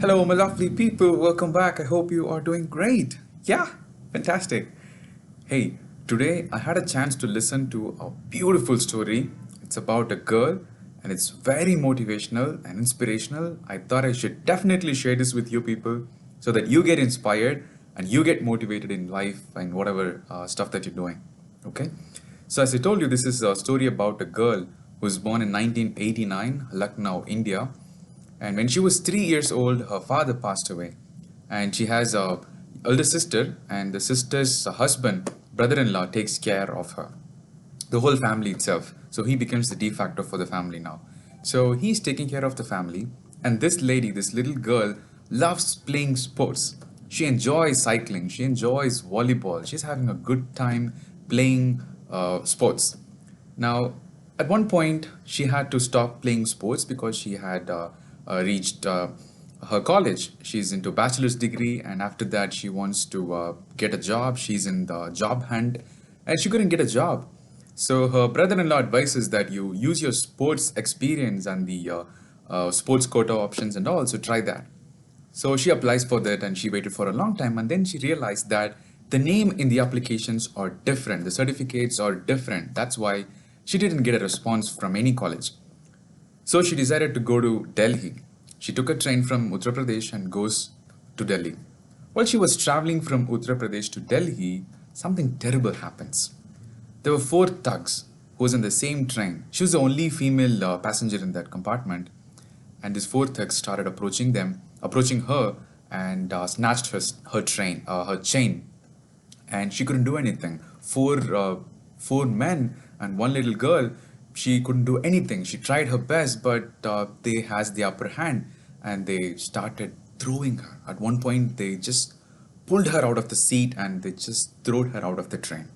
Hello, my lovely people. Welcome back. I hope you are doing great. Yeah, fantastic. Hey, today I had a chance to listen to a beautiful story. It's about a girl and it's very motivational and inspirational. I thought I should definitely share this with you people so that you get inspired and you get motivated in life and whatever stuff that you're doing. Okay? So, as I told you, this is a story about a girl who was born in 1989, Lucknow, India, and when she was 3 years old, her father passed away. And she has a elder sister, and the sister's husband, brother-in-law, takes care of her, the whole family itself. So he becomes the de facto for the family now. So he's taking care of the family, and this lady, this little girl, loves playing sports. She enjoys cycling. She enjoys volleyball. She's having a good time playing sports. Now, at one point, she had to stop playing sports because she had reached her college. She's into bachelor's degree, and after that, she wants to get a job. She's in the job hunt, and she couldn't get a job. So her brother-in-law advises that you use your sports experience and the sports quota options and all. So try that. So she applies for that and she waited for a long time and then she realized that the name in the applications are different, the certificates are different. That's why she didn't get a response from any college. So she decided to go to Delhi. She took a train from Uttar Pradesh and goes to Delhi. While she was traveling from Uttar Pradesh to Delhi, something terrible happens. There were four thugs who was in the same train. She was the only female passenger in that compartment, and these four thugs started approaching her, and snatched her chain, and she couldn't do anything. Four men and one little girl. She couldn't do anything. She tried her best, but they has the upper hand, and they started throwing her. At one point, they just pulled her out of the seat and they just throwed her out of the train.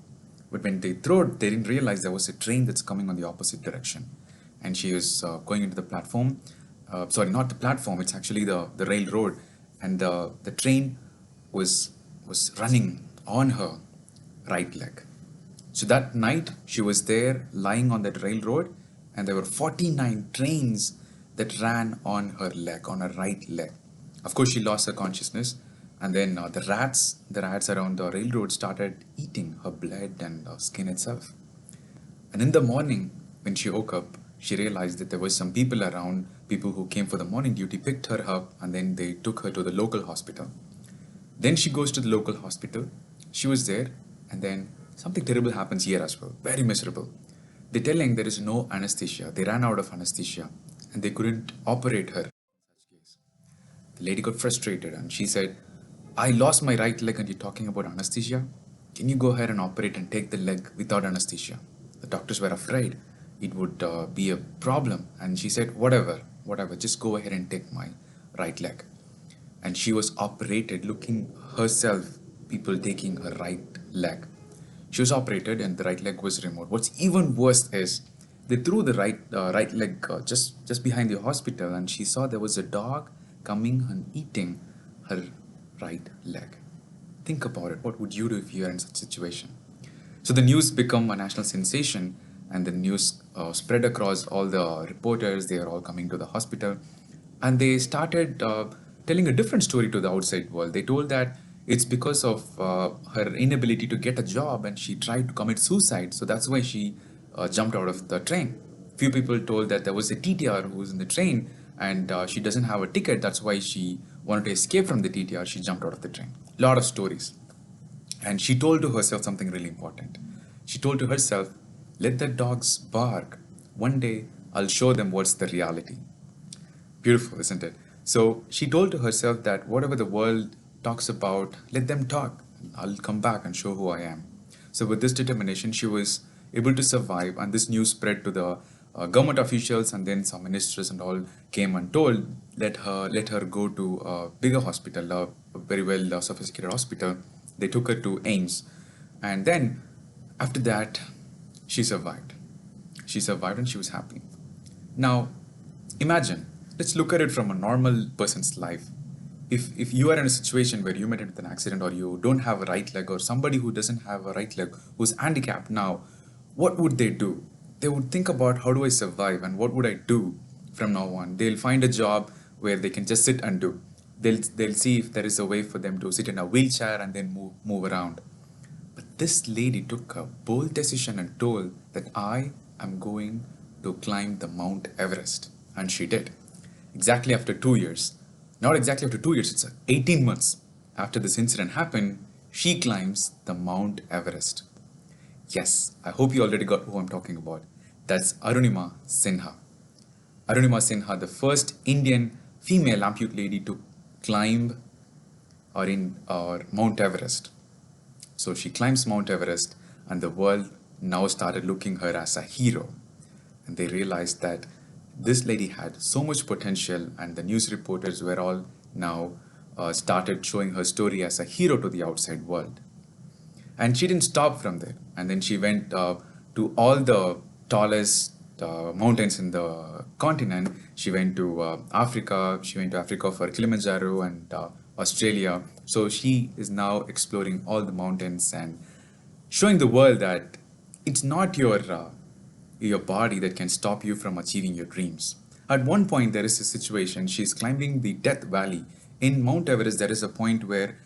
But when they threw it, they didn't realize there was a train that's coming on the opposite direction, and she was going into the platform. Sorry, not the platform. It's actually the railroad, and the train was running on her right leg. So that night she was there lying on that railroad, and there were 49 trains that ran on her leg, on her right leg. Of course, she lost her consciousness, and then the rats around the railroad started eating her blood and skin itself. And in the morning, when she woke up, she realized that there were some people around, people who came for the morning duty, picked her up, and then they took her to the local hospital. Then she goes to the local hospital. She was there, and then something terrible happens here as well. Very miserable. They're telling there is no anesthesia. They ran out of anesthesia, and they couldn't operate her. The lady got frustrated and she said, I lost my right leg and you're talking about anesthesia? Can you go ahead and operate and take the leg without anesthesia? The doctors were afraid it would be a problem. And she said, whatever, just go ahead and take my right leg. And she was operated looking herself, people taking her right leg. She was operated and the right leg was removed. What's even worse is they threw the right leg just behind the hospital, and she saw there was a dog coming and eating her right leg. Think about it. What would you do if you are in such a situation? So the news became a national sensation, and the news spread across all the reporters. They are all coming to the hospital, and they started telling a different story to the outside world. They told that it's because of her inability to get a job, and she tried to commit suicide. So that's why she jumped out of the train. Few people told that there was a TTR who was in the train, and she doesn't have a ticket. That's why she wanted to escape from the TTR. She jumped out of the train. Lot of stories. And she told to herself something really important. She told to herself, let the dogs bark. One day, I'll show them what's the reality. Beautiful, isn't it? So she told to herself that whatever the world talks about, let them talk. I'll come back and show who I am. So with this determination, she was able to survive, and this news spread to the government officials, and then some ministers and all came and told, let her go to a bigger hospital, a very well sophisticated hospital. They took her to AIMS, and then after that, she survived. She survived and she was happy. Now, imagine, let's look at it from a normal person's life. If you are in a situation where you met with an accident, or you don't have a right leg, or somebody who doesn't have a right leg who's handicapped now, what would they do? They would think about, how do I survive and what would I do from now on? They'll find a job where they can just sit and do. they'll see if there is a way for them to sit in a wheelchair and then move around. But this lady took a bold decision and told that I am going to climb the Mount Everest. And she did. Exactly after 2 years. Not exactly after 2 years, it's 18 months after this incident happened, she climbs the Mount Everest. Yes, I hope you already got who I'm talking about. That's Arunima Sinha. Arunima Sinha, the first Indian female amputee lady to climb or Mount Everest. So she climbs Mount Everest, and the world now started looking her as a hero. And they realized that this lady had so much potential, and the news reporters were all now started showing her story as a hero to the outside world. And she didn't stop from there. And then she went to all the tallest mountains in the continent. She went to Africa. She went to Africa for Kilimanjaro and Australia. So she is now exploring all the mountains and showing the world that it's not your body that can stop you from achieving your dreams. At one point, there is a situation. She's climbing the Death Valley. In Mount Everest, there is a point where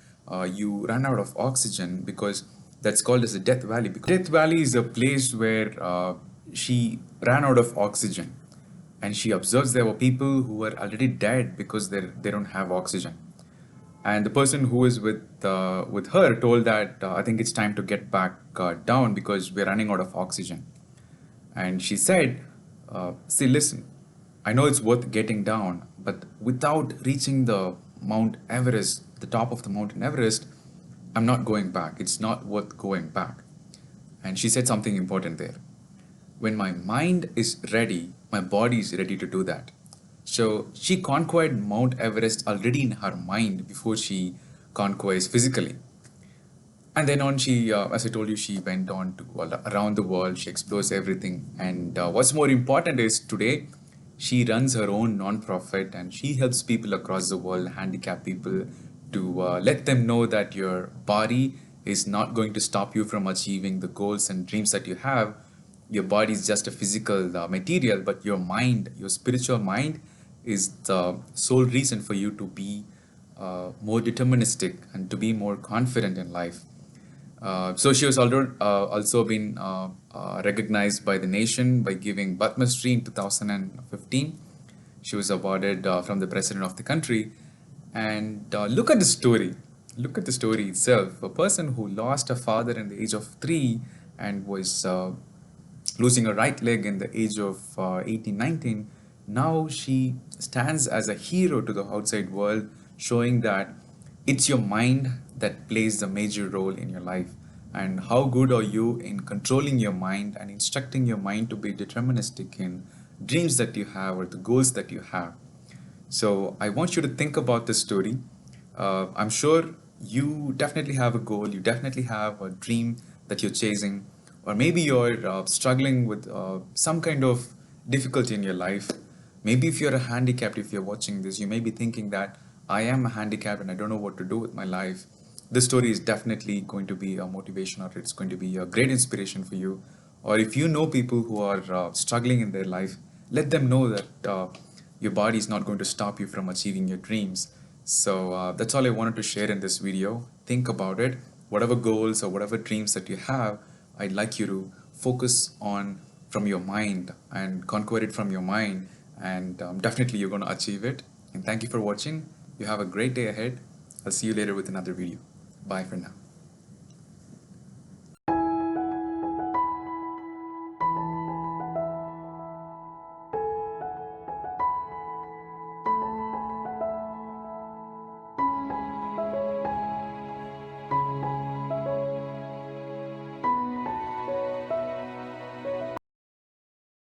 you run out of oxygen, because that's called as the Death Valley. Because Death Valley is a place where she ran out of oxygen, and she observes there were people who were already dead because they don't have oxygen. And the person who is with her told that I think it's time to get back down because we're running out of oxygen. And she said, see, listen, I know it's worth getting down, but without reaching the Mount Everest, the top of the Mountain Everest, I'm not going back. It's not worth going back. And she said something important there. When my mind is ready, my body is ready to do that. So she conquered Mount Everest already in her mind before she conquers physically. And then on, she, as I told you, she went on to around the world. She explores everything. And what's more important is today, she runs her own non-profit, and she helps people across the world, handicapped people, to let them know that your body is not going to stop you from achieving the goals and dreams that you have. Your body is just a physical material, but your mind, your spiritual mind, is the sole reason for you to be more deterministic and to be more confident in life. So she was also been recognized by the nation by giving Padma Shri in 2015. She was awarded from the president of the country. And look at the story. Look at the story itself. A person who lost a father in the age of 3 and was losing her right leg in the age of 18, 19. Now she stands as a hero to the outside world, showing that it's your mind that plays the major role in your life. And how good are you in controlling your mind and instructing your mind to be deterministic in dreams that you have or the goals that you have. So I want you to think about this story. I'm sure you definitely have a goal, you definitely have a dream that you're chasing, or maybe you're struggling with some kind of difficulty in your life. Maybe if you're a handicapped, if you're watching this, you may be thinking that I am a handicapped and I don't know what to do with my life. This story is definitely going to be a motivation, or it's going to be a great inspiration for you. Or if you know people who are struggling in their life, let them know that your body is not going to stop you from achieving your dreams. So that's all I wanted to share in this video. Think about it. Whatever goals or whatever dreams that you have, I'd like you to focus on from your mind and conquer it from your mind, and definitely you're going to achieve it. And thank you for watching. You have a great day ahead. I'll see you later with another video. Bye for now.